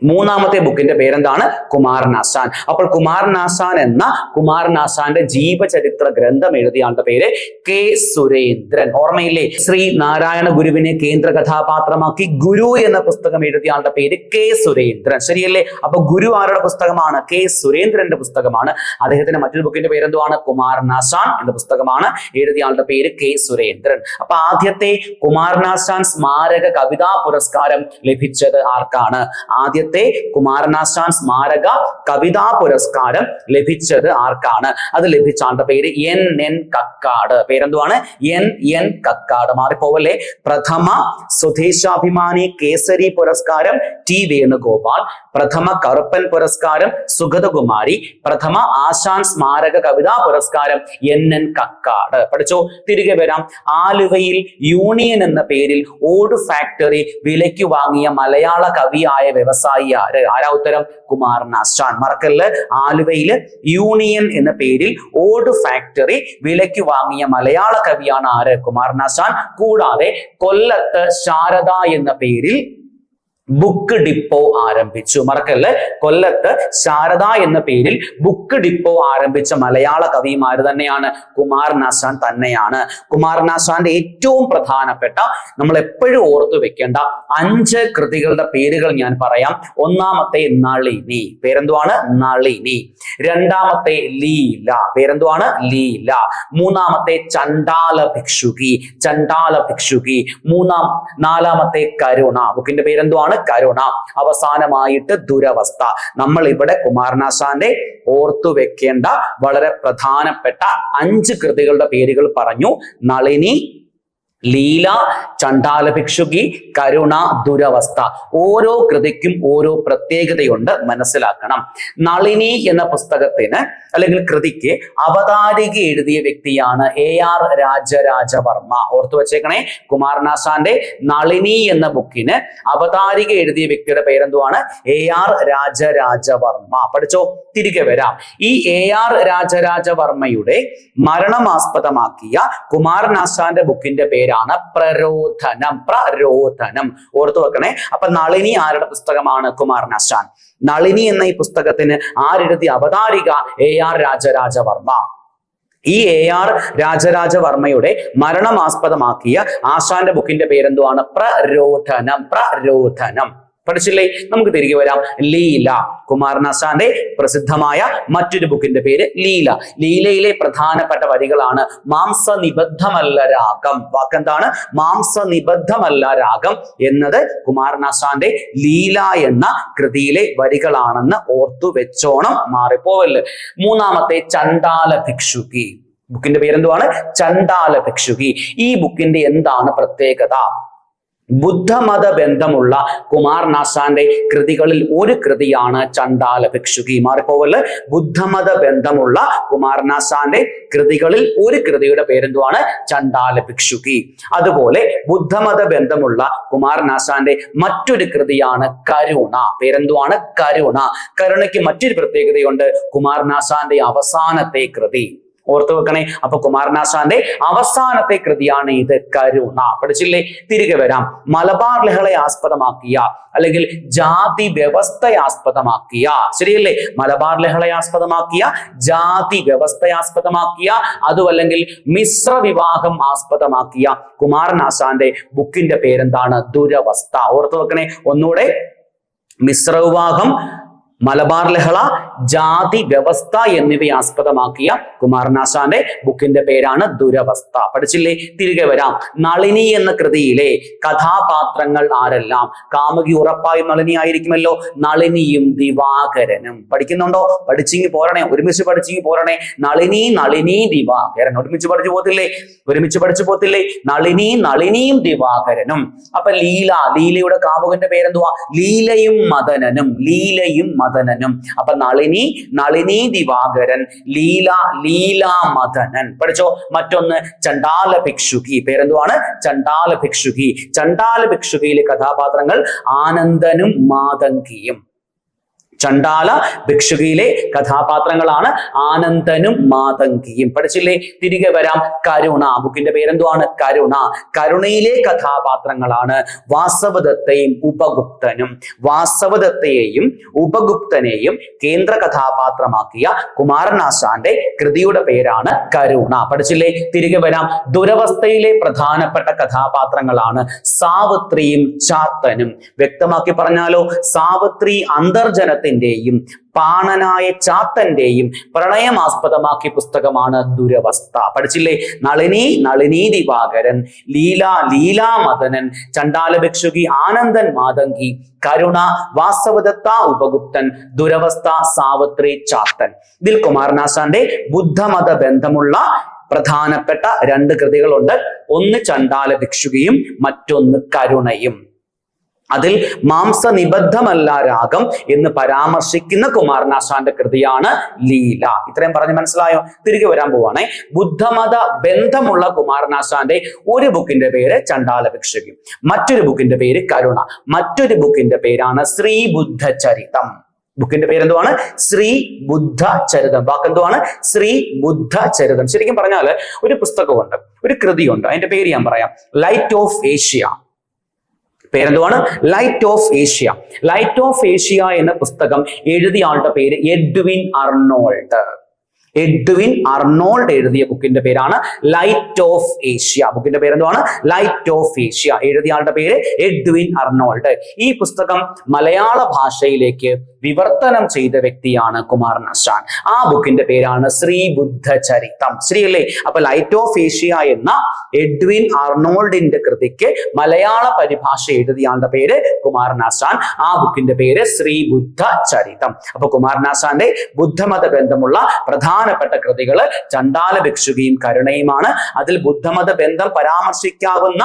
മൂന്നാമത്തെ ബുക്കിന്റെ പേരെന്താണ്? കുമാരനാശാൻ. അപ്പോൾ കുമാരനാശാൻ എന്ന കുമാരനാശാന്റെ ജീവചരിത്ര ഗ്രന്ഥം എഴുതിയ ആളുടെ പേര് K സുരേന്ദ്രൻ. ഓർമ്മയില്ലേ? ശ്രീ നാരായണ ഗുരുവിനെ കേന്ദ്ര കഥാപാത്രമാക്കി ഗുരു എന്ന പുസ്തകം എഴുതിയ ആളുടെ പേര് K സുരേന്ദ്രൻ. ശരിയല്ലേ? അപ്പൊ ഗുരു ആരുടെ പുസ്തകമാണ്? K സുരേന്ദ്രന്റെ പുസ്തകമാണ്. അദ്ദേഹത്തിന്റെ മറ്റൊരു ബുക്കിന്റെ പേരെന്തുവാണ്? കുമാരനാശാൻ എന്ന പുസ്തകമാണ്. എഴുതിയ ആളുടെ പേര് K സുരേന്ദ്രൻ. അപ്പൊ ആദ്യത്തെ കുമാരനാശാൻ സ്മാരക കവിതാ പുരസ്കാരം ലഭിച്ചത് ആർക്കാണ്? ആദ്യത്തെ കുമാരനാശാൻ സ്മാരക കവിതാ പുരസ്കാരം ലഭിച്ചത് ആർക്കാണ്? അത് ലഭിച്ച ആളുടെ പേര് NN കക്കാട്. പേരെന്തുവാണ്? NN കക്കാട്. മാറിപ്പോവല്ലേ? പ്രഥമ സ്വദേശാഭിമാനി കേസരി പുരസ്കാരം T വേണുഗോപാൽ. പ്രഥമ കറുപ്പൻ പുരസ്കാരം സുഗതകുമാരി. പ്രഥമ ആശാൻ സ്മാരക കവിതാ പുരസ്കാരം NN കക്കാട്. പഠിച്ചോ? തിരികെ വരാം. ആലുവയിൽ യൂണിയൻ എന്ന പേരിൽ ഓട് ഫാക്ടറി വിലയ്ക്ക് വാങ്ങിയ മലയാള കവിയായ വ്യവസായി ആര്? ആരാ ഉത്തരം? കുമാരനാശാൻ. മറക്കല്ല്. ആലുവയില് യൂണിയൻ എന്ന പേരിൽ ഓട് ഫാക്ടറി വിലയ്ക്ക് വാങ്ങിയ മലയാള കവിയാണ് ആര്? കുമാരനാശാൻ. കൂടാതെ കൊല്ലത്ത് ശാരദ എന്ന പേരിൽ ബുക്ക് ഡിപ്പോ ആരംഭിച്ചു. മറക്കല്ല്. കൊല്ലത്ത് ശാരദ എന്ന പേരിൽ ബുക്ക് ഡിപ്പോ ആരംഭിച്ച മലയാള കവിമാര് തന്നെയാണ്? കുമാരനാശാൻ തന്നെയാണ്. കുമാരനാശാന്റെ ഏറ്റവും പ്രധാനപ്പെട്ട, നമ്മൾ എപ്പോഴും ഓർത്തു വെക്കേണ്ട 5 കൃതികളുടെ പേരുകൾ ഞാൻ പറയാം. ഒന്നാമത്തെ നളിനി. പേരെന്തുവാണ്? നളിനി. രണ്ടാമത്തെ ലീല, പേരെന്തുവാണ്? ലീല. മൂന്നാമത്തെ ചണ്ടാല ഭിക്ഷുകി, ചണ്ടാല ഭിക്ഷുകി. നാലാമത്തെ കരുണ, ബുക്കിന്റെ പേരെന്തുവാണ്? കരുണ. അവസാനമായിട്ട് ദുരവസ്ഥ. നമ്മൾ ഇവിടെ കുമാരനാശാന്റെ ഓർത്തു വെക്കേണ്ട വളരെ പ്രധാനപ്പെട്ട 5 കൃതികളുടെ പേരുകൾ പറഞ്ഞു. നളിനി, ലീല, ചണ്ടാല ഭിക്ഷുകി, കരുണ, ദുരവസ്ഥ. ഓരോ കൃതിക്കും ഓരോ പ്രത്യേകതയുണ്ട്, മനസ്സിലാക്കണം. നളിനി എന്ന പുസ്തകത്തിന് അല്ലെങ്കിൽ കൃതിക്ക് അവതാരിക എഴുതിയ വ്യക്തിയാണ് AR രാജരാജവർമ്മ. ഓർത്തു വെച്ചേക്കണേ, കുമാരനാശാന്റെ നളിനി എന്ന ബുക്കിന് അവതാരിക എഴുതിയ വ്യക്തിയുടെ പേരെന്തുവാണ്? AR രാജരാജവർമ്മ. പഠിച്ചോ? തിരികെ വരാം. ഈ AR രാജരാജവർമ്മയുടെ മരണമാസ്പദമാക്കിയ കുമാരനാശാന്റെ ബുക്കിന്റെ പേരാണ് പ്രരോധനം. പ്രരോധനം ഓർത്തു വെക്കണേ. അപ്പൊ നളിനി ആരുടെ പുസ്തകമാണ്? കുമാരനാശാൻ. നളിനി എന്ന ഈ പുസ്തകത്തിന് ആരെഴുതിയ അവതാരിക? AR രാജരാജവർമ്മ. ഈ AR രാജരാജവർമ്മയുടെ മരണമാസ്പദമാക്കിയ ആശാന്റെ ബുക്കിന്റെ പേരെന്തുവാണ്? പ്രരോധനം. പ്രരോധനം. പഠിച്ചില്ലേ? നമുക്ക് തിരികെ വരാം. ലീല, കുമാരനാശാന്റെ പ്രസിദ്ധമായ മറ്റൊരു ബുക്കിന്റെ പേര് ലീല. ലീലയിലെ പ്രധാനപ്പെട്ട വരികളാണ് മാംസനിബദ്ധമല്ല രാഗം. വാക്കെന്താണ്? മാംസനിബദ്ധമല്ല രാഗം എന്നത് കുമാരനാശാന്റെ ലീല എന്ന കൃതിയിലെ വരികളാണെന്ന് ഓർത്തു വെച്ചോണം, മാറിപ്പോവല്ല്. മൂന്നാമത്തെ ചണ്ടാല ഭിക്ഷുകി, ബുക്കിന്റെ പേരെന്തുവാണ്? ചണ്ടാല ഭിക്ഷുകി. ഈ ബുക്കിന്റെ എന്താണ് പ്രത്യേകത? ബുദ്ധമത ബന്ധമുള്ള കുമാരനാശാന്റെ കൃതികളിൽ ഒരു കൃതിയാണ് ചണ്ടാല ഭിക്ഷുകി. മാറിപ്പോവല്. ബുദ്ധമത ബന്ധമുള്ള കുമാരനാശാന്റെ കൃതികളിൽ ഒരു കൃതിയുടെ പേരെന്തുവാണ്? ചണ്ടാല ഭിക്ഷുകി. അതുപോലെ ബുദ്ധമത ബന്ധമുള്ള കുമാരനാശാന്റെ മറ്റൊരു കൃതിയാണ് കരുണ. പേരെന്തുവാണ്? കരുണ. കരുണയ്ക്ക് മറ്റൊരു പ്രത്യേകതയുണ്ട്, കുമാരനാശാന്റെ അവസാനത്തെ കൃതി. ഓർത്തു വെക്കണേ. അപ്പൊ കുമാരനാശാന്റെ അവസാനത്തെ കൃതിയാണ് ഇത്, കരുണ. പഠിച്ചില്ലേ? തിരികെ വരാം. മലബാർ ലഹളയെ ആസ്പദമാക്കിയ അല്ലെങ്കിൽ ജാതി വ്യവസ്ഥയെ ആസ്പദമാക്കിയ, ശരിയല്ലേ? മലബാർ ലഹളയെ ആസ്പദമാക്കിയ, ജാതി വ്യവസ്ഥയെ ആസ്പദമാക്കിയ, അതുമല്ലെങ്കിൽ മിശ്ര വിവാഹം ആസ്പദമാക്കിയ കുമാരനാശാന്റെ ബുക്കിന്റെ പേരെന്താണ്? ദുരവസ്ഥ. ഓർത്തു വെക്കണേ. ഒന്നുകൂടെ. മിശ്ര വിവാഹം, മലബാർ ലഹള, ജാതി വ്യവസ്ഥ എന്നിവയെ ആസ്പദമാക്കിയ കുമാരനാശാന്റെ ബുക്കിന്റെ പേരാണ് ദുരവസ്ഥ. പഠിച്ചില്ലേ? തിരികെ വരാം. നളിനി എന്ന കൃതിയിലെ കഥാപാത്രങ്ങൾ ആരെല്ലാം? കാമുകി ഉറപ്പായും നളിനി ആയിരിക്കുമല്ലോ. നളിനിയും ദിവാകരനും. പഠിക്കുന്നുണ്ടോ? പഠിച്ചെങ്കിൽ പോരണേ, ഒരുമിച്ച് പഠിച്ചെങ്കിൽ പോരണേ. നളിനി, നളിനി, ദിവാകരൻ. ഒരുമിച്ച് പഠിച്ചു പോത്തില്ലേ? ഒരുമിച്ച് പഠിച്ചു പോത്തില്ലേ? നളിനി, നളിനിയും ദിവാകരനും. അപ്പൊ ലീല, ലീലയുടെ കാമുകന്റെ പേരെന്തുവാ? ലീലയും മദനനും. ലീലയും മദനനും. അപ്പൊ നളിനി, നളിനി ദിവാകരൻ, ലീല, ലീലാ മദനൻ. പഠിച്ചോ? മറ്റൊന്ന് ചണ്ടാല ഭിക്ഷുകി. പേരെന്തുവാണ്? ചണ്ടാല ഭിക്ഷുകി. ചണ്ടാല ഭിക്ഷുകിയിലെ കഥാപാത്രങ്ങൾ ആനന്ദനും മാതങ്കിയും. ചണ്ടാല ഭിക്ഷുകിയിലെ കഥാപാത്രങ്ങളാണ് ആനന്ദനും മാതങ്കിയും. പഠിച്ചില്ലേ? തിരികെ വരാം. കരുണ, ബുക്കിന്റെ പേരെന്തുവാണ്? കരുണ. കരുണയിലെ കഥാപാത്രങ്ങളാണ് വാസവദത്തയും ഉപഗുപ്തനും. വാസവദത്തയെയും ഉപഗുപ്തനെയും കേന്ദ്ര കഥാപാത്രമാക്കിയ കുമാരനാശാന്റെ കൃതിയുടെ പേരാണ് കരുണ. പഠിച്ചില്ലേ? തിരികെ വരാം. ദുരവസ്ഥയിലെ പ്രധാനപ്പെട്ട കഥാപാത്രങ്ങളാണ് സാവിത്രിയും ചാത്തനും. വ്യക്തമാക്കി പറഞ്ഞാലോ, സാവിത്രി അന്തർജനത്തെ പാണനായ ചാത്തന്റെയും പ്രണയമാസ്പദമാക്കിയ പുസ്തകമാണ് ദുരവസ്ഥ. പഠിച്ചില്ലേ? നളിനി, നളിനി ദിവാകരൻ, ലീല, ലീലാ മദനൻ, ചണ്ടാല ഭിക്ഷുകി ആനന്ദൻ മാതങ്കി, കരുണ വാസവദത്ത ഉപഗുപ്തൻ, ദുരവസ്ഥ സാവിത്രി ചാത്തൻ. ഇതിൽ കുമാരനാശാന്റെ ബുദ്ധമത ബന്ധമുള്ള പ്രധാനപ്പെട്ട 2 കൃതികളുണ്ട്. ഒന്ന് ചണ്ടാല ഭിക്ഷുകിയും മറ്റൊന്ന് കരുണയും. അതിൽ മാംസനിബദ്ധമല്ല രാഗം എന്ന് പരാമർശിക്കുന്ന കുമാരനാശാന്റെ കൃതിയാണ് ലീല. ഇത്രയും പറഞ്ഞ് മനസ്സിലായോ? തിരികെ വരാൻ പോവാണേ. ബുദ്ധമത ബന്ധമുള്ള കുമാരനാശാന്റെ ഒരു ബുക്കിന്റെ പേര് ചണ്ടാല ഭിക്ഷുകി, മറ്റൊരു ബുക്കിന്റെ പേര് കരുണ, മറ്റൊരു ബുക്കിന്റെ പേരാണ് ശ്രീ ബുദ്ധ ചരിതം. ബുക്കിന്റെ പേരെന്തുവാണ്? ശ്രീ ബുദ്ധ ചരിതം. വാക്കെന്തുവാണ്? ശ്രീ ബുദ്ധ ചരിതം. ശരിക്കും പറഞ്ഞാല് ഒരു പുസ്തകമുണ്ട്, ഒരു കൃതിയുണ്ട്. അതിന്റെ പേര് ഞാൻ പറയാം. Light of Asia. പേരെന്തുവാണ്? Light of Asia. Light of Asia എന്ന പുസ്തകം എഴുതിയ ആളുടെ പേര് എഡ്വിൻ അർണോൾഡ്. എഡ്വിൻ അർണോൾഡ് എഴുതിയ ബുക്കിന്റെ പേരാണ് ലൈറ്റ് ഓഫ് ഏഷ്യ. ബുക്കിന്റെ പേരെന്താണ്? Light of Asia. എഴുതിയ ആളുടെ പേര് എഡ്വിൻ അർണോൾഡ്. ഈ പുസ്തകം മലയാള ഭാഷയിലേക്ക് വിവർത്തനം ചെയ്ത വ്യക്തിയാണ് കുമാരനാശാൻ. ആ ബുക്കിന്റെ പേരാണ് ശ്രീ ബുദ്ധ ചരിതം. ശരിയല്ലേ? അപ്പൊ ലൈറ്റ് ഓഫ് ഏഷ്യ എന്ന എഡ്വിൻ അർണോൾഡിന്റെ കൃതിക്ക് മലയാള പരിഭാഷ എഴുതിയ ആളുടെ പേര് കുമാരനാശാൻ. ആ ബുക്കിന്റെ പേര് ശ്രീ ബുദ്ധ ചരിതം. അപ്പൊ കുമാരനാശാന്റെ ബുദ്ധമത ബന്ധമുള്ള പ്രധാനപ്പെട്ട കൃതികള് ചണ്ഡാല ഭിക്ഷുകിയും കരുണയുമാണ്. അതിൽ ബുദ്ധമത ബന്ധം പരാമർശിക്കാവുന്ന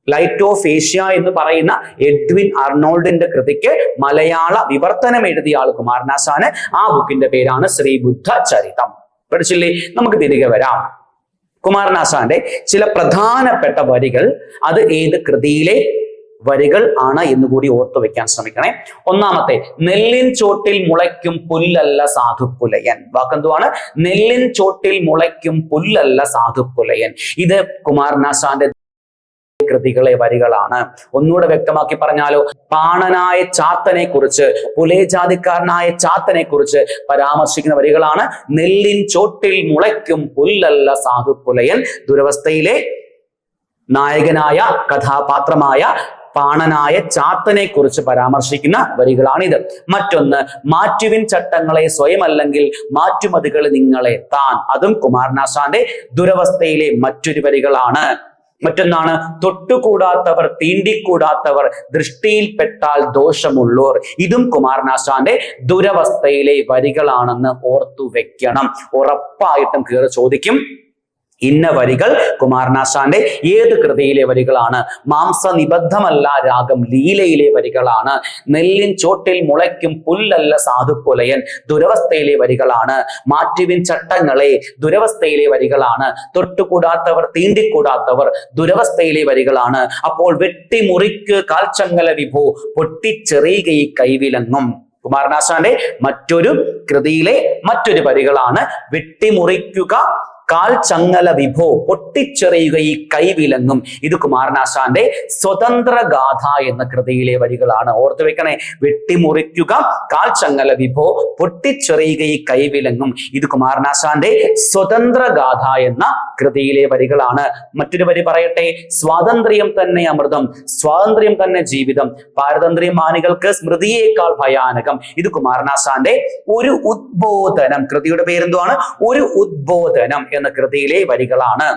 ലൈറ്റ് ഓഫ് ഏഷ്യ എന്ന് പറയുന്ന എഡ്വിൻ അർണോൾഡിന്റെ കൃതിക്ക് മലയാള വിവർത്തനം എഴുതിയ ആൾ കുമാരനാശാന്. ആ ബുക്കിന്റെ പേരാണ് ശ്രീ ബുദ്ധ ചരിതം. പഠിച്ചില്ലേ? നമുക്ക് തിരികെ വരാം. കുമാരനാശാന്റെ ചില പ്രധാനപ്പെട്ട വരികൾ, അത് ഏത് കൃതിയിലെ വരികൾ ആണ് എന്നുകൂടി ഓർത്തു വെക്കാൻ ശ്രമിക്കണേ. ഒന്നാമത്തെ, നെല്ലിൻ ചോട്ടിൽ മുളയ്ക്കും പുല്ലല്ല സാധുപ്പുലയൻ. വാക്കെന്തുവാണ്? നെല്ലിൻ ചോട്ടിൽ മുളയ്ക്കും പുല്ലല്ല സാധുപ്പുലയൻ. ഇത് കുമാരനാശാന്റെ കൃതികളെ വരികളാണ്. ഒന്നുകൂടെ വ്യക്തമാക്കി പറഞ്ഞാലോ, പാണനായ ചാത്തനെ കുറിച്ച്, പുലയജാതിക്കാരനായ ചാത്തനെ കുറിച്ച് പരാമർശിക്കുന്ന വരികളാണ്. നെല്ലിൻ ചോട്ടിൽ മുളയ്ക്കും പുല്ലല്ല സാധുപ്പുലയൻ. ദുരവസ്ഥയിലെ നായകനായ കഥാപാത്രമായ പാണനായ ചാത്തനെ കുറിച്ച് പരാമർശിക്കുന്ന വരികളാണിത്. മറ്റൊന്ന്, മാറ്റുവിൻ ചട്ടങ്ങളെ സ്വയമല്ലെങ്കിൽ മാറ്റുമതികൾ നിങ്ങളെ താൻ. അതും കുമാരനാശാന്റെ ദുരവസ്ഥയിലെ മറ്റൊരു വരികളാണ്. മറ്റൊന്നാണ്, തൊട്ടുകൂടാത്തവർ തീണ്ടിക്കൂടാത്തവർ ദൃഷ്ടിയിൽപ്പെട്ടാൽ ദോഷമുള്ളോർ. ഇതും കുമാരനാശാന്റെ ദുരവസ്ഥയിലെ വരികളാണെന്ന് ഓർത്തു വെക്കണം. ഉറപ്പായിട്ടും കയറി ചോദിക്കും, ഇന്ന വരികൾ കുമാരനാശാന്റെ ഏത് കൃതിയിലെ വരികളാണ്? മാംസനിബദ്ധമല്ല രാഗം ലീലയിലെ വരികളാണ്. നെല്ലിൻ ചോട്ടിൽ മുളയ്ക്കും പുല്ലല്ല സാധുപ്പുലയൻ ദുരവസ്ഥയിലെ വരികളാണ്. മാറ്റുവിൻ ചട്ടങ്ങളെ ദുരവസ്ഥയിലെ വരികളാണ്. തൊട്ടുകൂടാത്തവർ തീണ്ടിക്കൂടാത്തവർ ദുരവസ്ഥയിലെ വരികളാണ്. അപ്പോൾ വെട്ടിമുറിക്ക് കാൽച്ചങ്ങല വിഭോ പൊട്ടിച്ചെറിയുക ഈ കൈവിലങ്ങും. കുമാരനാശാന്റെ മറ്റൊരു കൃതിയിലെ മറ്റൊരു വരികളാണ് വെട്ടിമുറിക്കുക കാൽ ചങ്ങല വിഭോ പൊട്ടിച്ചെറിയുക ഈ കൈവിലങ്ങും. ഇത് കുമാരനാശാന്റെ സ്വതന്ത്ര ഗാഥ എന്ന കൃതിയിലെ വരികളാണ്. ഓർത്തു വെക്കണേ, വെട്ടിമുറിക്കുക കാൽ ചങ്ങല വിഭോ പൊട്ടിച്ചെറിയുക ഈ കൈവിലങ്ങും. ഇത് കുമാരനാശാന്റെ സ്വതന്ത്ര ഗാഥ എന്ന കൃതിയിലെ വരികളാണ്. മറ്റൊരു വരി പറയട്ടെ, സ്വാതന്ത്ര്യം തന്നെ അമൃതം, സ്വാതന്ത്ര്യം തന്നെ ജീവിതം, പാരതന്ത്ര്യം മാനികൾക്ക് സ്മൃതിയേക്കാൾ ഭയാനകം. ഇത് കുമാരനാശാന്റെ ഒരു ഉദ്ബോധനം. കൃതിയുടെ പേരെന്തുവാണ്? ഒരു ഉദ്ബോധനം എന്ന കൃതിയിലെ വരികളാണ്.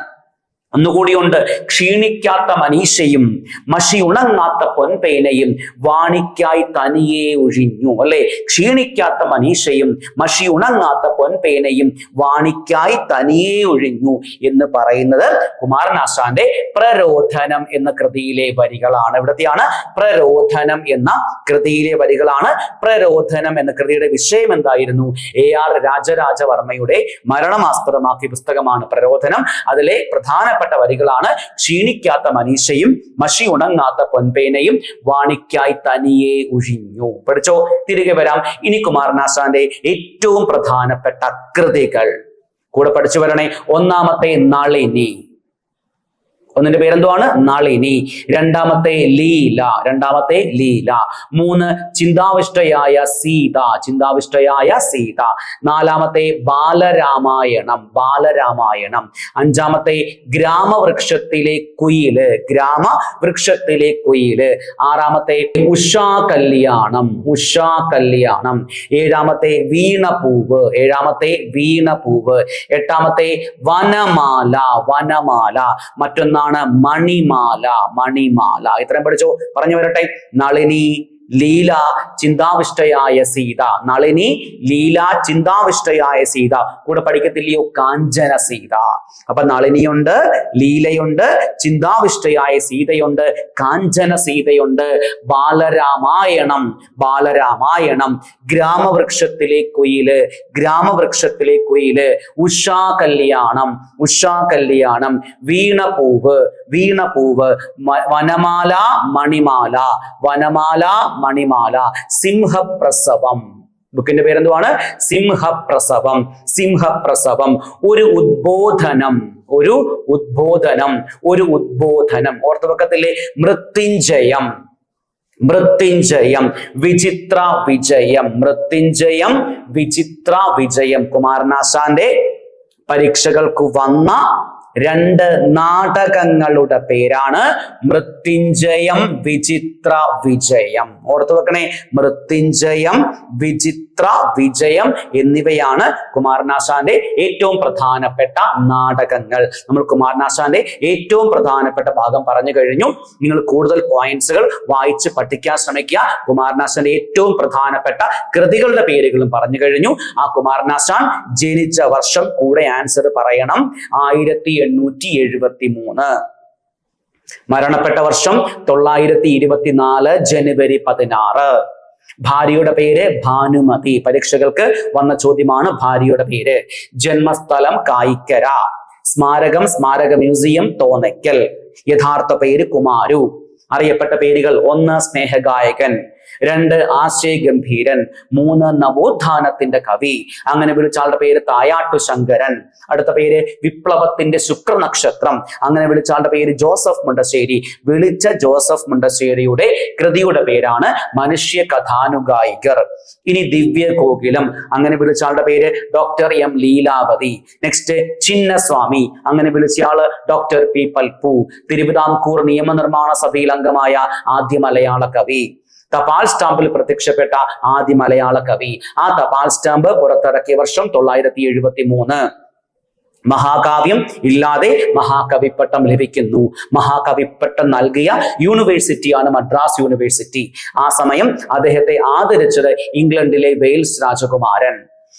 ഒന്നുകൂടിയുണ്ട്, ക്ഷീണിക്കാത്ത മനീഷയും മഷി ഉണങ്ങാത്ത പൊൻപേനയും വാണിക്കായി തനിയെ ഒഴിഞ്ഞു. അല്ലെ? ക്ഷീണിക്കാത്ത മനീഷയും മഷി ഉണങ്ങാത്ത പൊൻപേനയും വാണിക്കായി തനിയെ ഒഴിഞ്ഞു എന്ന് പറയുന്നത് കുമാരനാശാന്റെ പ്രരോധനം എന്ന കൃതിയിലെ വരികളാണ്. ഇവിടത്തെയാണ് പ്രരോധനം എന്ന കൃതിയിലെ വരികളാണ്. പ്രരോധനം എന്ന കൃതിയുടെ വിഷയം എന്തായിരുന്നു? AR രാജരാജവർമ്മയുടെ മരണം ആസ്പദമാക്കിയ പുസ്തകമാണ് പ്രരോധനം. അതിലെ പ്രധാനപ്പെട്ട വരികളാണ്, ക്ഷീണിക്കാത്ത മനീഷയും മഷി ഉണങ്ങാത്ത പൊൻപേനയും വാണിക്കായി തനിയെ ഒഴിഞ്ഞു. പഠിച്ചോ? തിരികെ വരാം. ഇനി കുമാരനാശാന്റെ ഏറ്റവും പ്രധാനപ്പെട്ട കൃതികൾ കൂടെ പഠിച്ചു വരണേ. ഒന്നാമത്തെ, നളിനി. ഒന്നിന്റെ പേരെന്തുവാണ്? നളിനി. രണ്ടാമത്തെ, ലീല. രണ്ടാമത്തെ ലീല. 3, ചിന്താവിഷ്ടയായ സീത. ചിന്താവിഷ്ടയായ സീത. 4, ബാലരാമായണം. ബാലരാമായണം. 5, ഗ്രാമവൃക്ഷത്തിലെ കുയില്. ഗ്രാമവൃക്ഷത്തിലെ കുയില്. 6, ഉഷാ കല്യാണം. ഉഷാ കല്യാണം. 7, വീണപൂവ്. 7, വീണപൂവ്. 8, വനമാല. വനമാല. മറ്റൊന്നാണ് മണിമാല. മണിമാല. ഇത്രയും പഠിച്ചോ? പറഞ്ഞു വരട്ടെ. നളിനി, ലീല, ചിന്താവിഷ്ടയായ സീത. നളിനി, ലീല, ചിന്താവിഷ്ടയായ സീത. കൂടെ പഠിക്കത്തില്ലയോ? കാഞ്ചന സീത. അപ്പൊ നളിനിയുണ്ട്, ലീലയുണ്ട്, ചിന്താവിഷ്ടയായ സീതയുണ്ട്, കാഞ്ചന സീതയുണ്ട്. ബാലരാമായണം. ബാലരാമായണം. ഗ്രാമവൃക്ഷത്തിലെ കുയില്. ഗ്രാമവൃക്ഷത്തിലെ കുയില്. ഉഷാ കല്യാണം. ഉഷാ കല്യാണം. വീണപൂവ്. വീണപൂവ്. വനമാല, മണിമാല. വനമാല, മണിമാല. സിംഹപ്രസവം. ബുക്കിന്റെ പേരെന്തുവാണ്? സിംഹപ്രസവം. സിംഹപ്രസവം. ഒരു ഉദ്ബോധനം. ഒരു ഉദ്ബോധനം. ഒരു ഉദ്ബോധനം. ഓർത്തുവെക്കത്തില്ലേ? മൃത്യുഞ്ജയം. മൃത്യുഞ്ജയം, വിചിത്ര വിജയം. മൃത്യുഞ്ജയം, വിചിത്ര വിജയം കുമാരനാശാന്റെ പരീക്ഷകൾക്ക് വന്ന 2 നാടകങ്ങളുടെ പേരാണ് മൃത്യുഞ്ജയം, വിചിത്ര വിജയം. ഓർത്തു വെക്കണേ, മൃത്യുഞ്ജയം, വിചിത്ര വിജയം എന്നിവയാണ് കുമാരനാശാന്റെ ഏറ്റവും പ്രധാനപ്പെട്ട നാടകങ്ങൾ. നമ്മൾ കുമാരനാശാന്റെ ഏറ്റവും പ്രധാനപ്പെട്ട ഭാഗം പറഞ്ഞു കഴിഞ്ഞു. നിങ്ങൾ കൂടുതൽ പോയിന്റ്സുകൾ വായിച്ച് പഠിക്കാൻ ശ്രമിക്കുക. കുമാരനാശാന്റെ ഏറ്റവും പ്രധാനപ്പെട്ട കൃതികളുടെ പേരുകളും പറഞ്ഞു കഴിഞ്ഞു. ആ കുമാരനാശാൻ ജനിച്ച വർഷം കൂടെ ആൻസർ പറയണം. 1873. മരണപ്പെട്ട വർഷം 924 ജനുവരി 16. ഭാര്യയുടെ പേര് ഭാനുമതി. പരീക്ഷകൾക്ക് വന്ന ചോദ്യമാണ് ഭാര്യയുടെ പേര്. ജന്മസ്ഥലം കായിക്കര. സ്മാരക മ്യൂസിയം തോന്നയ്ക്കൽ. യഥാർത്ഥ പേര് കുമാരു. അറിയപ്പെട്ട പേരുകൾ: 1 സ്നേഹഗായകൻ, 2 ആശയഗംഭീരൻ, 3 നവോത്ഥാനത്തിന്റെ കവി. അങ്ങനെ വിളിച്ച ആളുടെ പേര് തായാട്ടു ശങ്കരൻ. അടുത്ത പേര് വിപ്ലവത്തിന്റെ ശുക്രനക്ഷത്രം. അങ്ങനെ വിളിച്ച ആളുടെ പേര് ജോസഫ് മുണ്ടശ്ശേരി. വിളിച്ച ജോസഫ് മുണ്ടശ്ശേരിയുടെ കൃതിയുടെ പേരാണ് മനുഷ്യ കഥാനുഗായികർ. ഇനി ദിവ്യ കോകിലം. അങ്ങനെ വിളിച്ച ആളുടെ പേര് doctor M Leelavathi. Next Chinnaswamy. അങ്ങനെ വിളിച്ചയാള് ഡോക്ടർ പി പൽപ്പു. തിരുവിതാംകൂർ നിയമനിർമ്മാണ സഭയിൽ അംഗമായ ആദ്യ മലയാള കവി. തപാൽ സ്റ്റാമ്പിൽ പ്രത്യക്ഷപ്പെട്ട ആദ്യ മലയാള കവി. ആ തപാൽ സ്റ്റാമ്പ് പുറത്തിറക്കിയ വർഷം 973. മഹാകാവ്യം ഇല്ലാതെ മഹാകവിപ്പട്ടം ലഭിക്കുന്നു. മഹാകവിപ്പട്ടം നൽകിയ യൂണിവേഴ്സിറ്റിയാണ് മദ്രാസ് യൂണിവേഴ്സിറ്റി. ആ സമയം അദ്ദേഹത്തെ ആദരിച്ചത് ഇംഗ്ലണ്ടിലെ വെയിൽസ് രാജകുമാരൻ.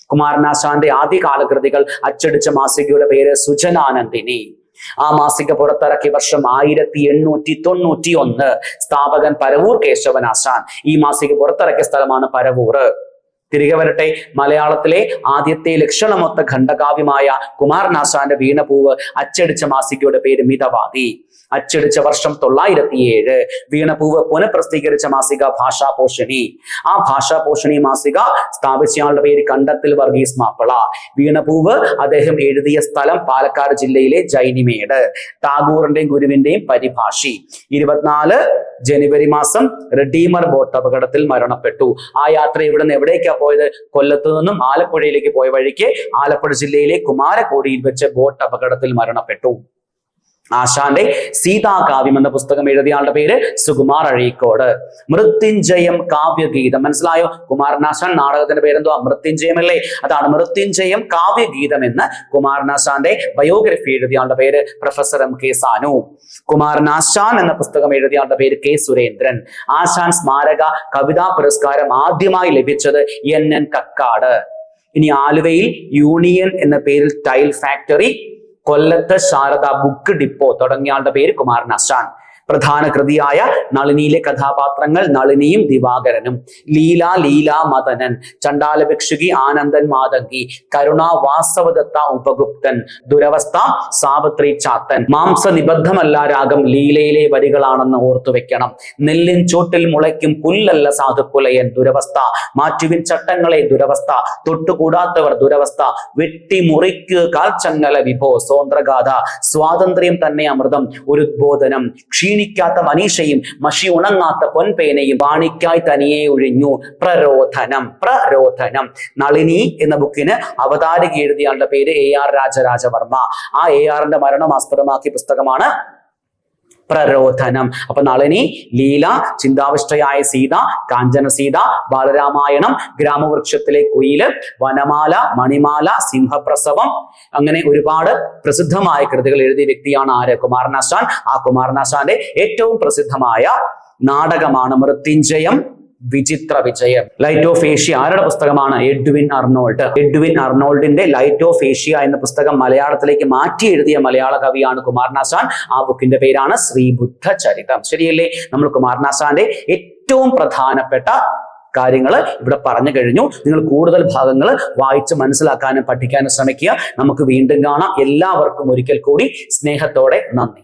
കുമാരനാശാന്റെ ആദ്യ കാലകൃതികൾ അച്ചടിച്ച മാസികയുടെ പേര് സുജനാനന്ദിനി. ആ മാസിക പുറത്തിറക്കിയ വർഷം 1891. സ്ഥാപകൻ പരവൂർ കേശവനാശാൻ. ഈ മാസിക പുറത്തിറക്കിയ സ്ഥലമാണ് പരവൂർ. തിരികെ വരട്ടെ. മലയാളത്തിലെ ആദ്യത്തെ ലക്ഷണമൊത്ത ഖണ്ഡകാവ്യമായ കുമാരനാശാന്റെ വീണപൂവ് അച്ചടിച്ച മാസികയുടെ പേര് മിതവാദി. അച്ചടിച്ച വർഷം 907. വീണപൂവ് പുനഃപ്രസിദ്ധീകരിച്ച മാസിക ഭാഷാപോഷണി. ആ ഭാഷാപോഷണി മാസിക സ്ഥാപിച്ചയാളുടെ പേര് കണ്ടത്തിൽ വർഗീസ് മാപ്പിള. വീണപൂവ് അദ്ദേഹം എഴുതിയ സ്ഥലം പാലക്കാട് ജില്ലയിലെ ജൈനിമേട്. ടാഗോറിന്റെയും ഗുരുവിന്റെയും പരിഭാഷി. 24 ജനുവരി മാസം റെഡീമർ ബോട്ട് അപകടത്തിൽ മരണപ്പെട്ടു. ആ യാത്ര ഇവിടെ നിന്ന് എവിടേക്കാ പോയത്? കൊല്ലത്ത് നിന്നും ആലപ്പുഴയിലേക്ക് പോയ വഴിക്ക് ആലപ്പുഴ ജില്ലയിലെ കുമാരക്കോടിയിൽ വെച്ച് ബോട്ട് അപകടത്തിൽ മരണപ്പെട്ടു. ആശാന്റെ സീതാകാവ്യം എന്ന പുസ്തകം എഴുതിയ ആളുടെ പേര് സുകുമാർ അഴീക്കോട്. മൃത്യുഞ്ജയം കാവ്യഗീതം. മനസ്സിലായോ? കുമാരനാശാൻ നാടകത്തിന്റെ പേരെന്തോ മൃത്യുഞ്ജയം അല്ലേ? അതാണ് മൃത്യുഞ്ജയം കാവ്യഗീതം എന്ന് കുമാരനാശാന്റെ ബയോഗ്രഫി എഴുതിയ ആളുടെ പേര് professor M K Sanu. Kumaranasan എന്ന പുസ്തകം എഴുതിയ ആളുടെ പേര് കെ സുരേന്ദ്രൻ. ആശാൻ സ്മാരക കവിതാ പുരസ്കാരം ആദ്യമായി ലഭിച്ചത് NN കക്കാട്. ഇനി ആലുവയിൽ യൂണിയൻ എന്ന പേരിൽ ടൈൽ ഫാക്ടറി, കൊല്ലത്ത് ശാരദ ബുക്ക് ഡിപ്പോ തുടങ്ങിയ ആളുടെ പേര് കുമാരനാശാൻ. പ്രധാന കൃതിയായ നളിനിയിലെ കഥാപാത്രങ്ങൾ നളിനിയും ദിവാകരനും. ലീല മദനൻ, ചണ്ടാല ഭിക്ഷുകി ആനന്ദൻ മാതങ്കി, കരുണ വാസവദത്ത ഉപഗുപ്തൻ, ദുരവസ്ഥ സാവിത്രി ചാത്തൻ. മാംസ നിബദ്ധമല്ല രാഗം ലീലയിലെ വരികളാണെന്ന് ഓർത്തുവെക്കണം. നെല്ലിൻ ചോട്ടിൽ മുളയ്ക്കും പുല്ലല്ല സാധുപ്പുലയൻ ദുരവസ്ഥ. മാറ്റുവിൻ ചട്ടങ്ങളെ ദുരവസ്ഥ, തൊട്ടുകൂടാത്തവർ ദുരവസ്ഥ. വെട്ടി മുറിക്ക് കാൽച്ചങ്ങല വിഭോ സ്വതന്ത്രഗാഥ. സ്വാതന്ത്ര്യം തന്നെ അമൃതം ഒരു ഉദ്ബോധനം. ക്ഷീണിക്കാത്ത മനീഷയും മഷി ഉണങ്ങാത്ത പൊൻപേനയും വാണിക്കായി തനിയെ ഒഴിഞ്ഞു. പ്രരോധനം. നളിനി എന്ന ബുക്കിന് അവതാരിക എഴുതിയ ആളുടെ പേര് AR രാജരാജവർമ്മ. ആ ARന്റെ മരണം ആസ്പദമാക്കിയ പുസ്തകമാണ് പ്രരോധനം. അപ്പൊ നളിനി, ലീല, ചിന്താവിഷ്ടയായ സീത, കാഞ്ചന സീത, ബാലരാമായണം, ഗ്രാമവൃക്ഷത്തിലെ കുയില്, വനമാല, മണിമാല, സിംഹപ്രസവം, അങ്ങനെ ഒരുപാട് പ്രസിദ്ധമായ കൃതികൾ എഴുതിയ വ്യക്തിയാണ് ആര്? കുമാരനാശാൻ. ആ കുമാരനാശാന്റെ ഏറ്റവും പ്രസിദ്ധമായ നാടകമാണ് മൃത്യുഞ്ജയം, വിചിത്ര വിജയം. ലൈറ്റ് ഓഫ് ഏഷ്യ ആരുടെ പുസ്തകമാണ്? Edwin Arnold. എഡ്വിൻ അർണോൾഡിന്റെ ലൈറ്റ് ഓഫ് ഏഷ്യ എന്ന പുസ്തകം മലയാളത്തിലേക്ക് മാറ്റി എഴുതിയ മലയാള കവിയാണ് കുമാരനാശാൻ. ആ ബുക്കിന്റെ പേരാണ് ശ്രീബുദ്ധ ചരിതം. ശരിയല്ലേ? നമ്മൾ കുമാരനാശാന്റെ ഏറ്റവും പ്രധാനപ്പെട്ട കാര്യങ്ങൾ ഇവിടെ പറഞ്ഞു കഴിഞ്ഞു. നിങ്ങൾ കൂടുതൽ ഭാഗങ്ങൾ വായിച്ച് മനസ്സിലാക്കാനും പഠിക്കാനും ശ്രമിക്കുക. നമുക്ക് വീണ്ടും കാണാം. എല്ലാവർക്കും ഒരിക്കൽ കൂടി സ്നേഹത്തോടെ നന്ദി.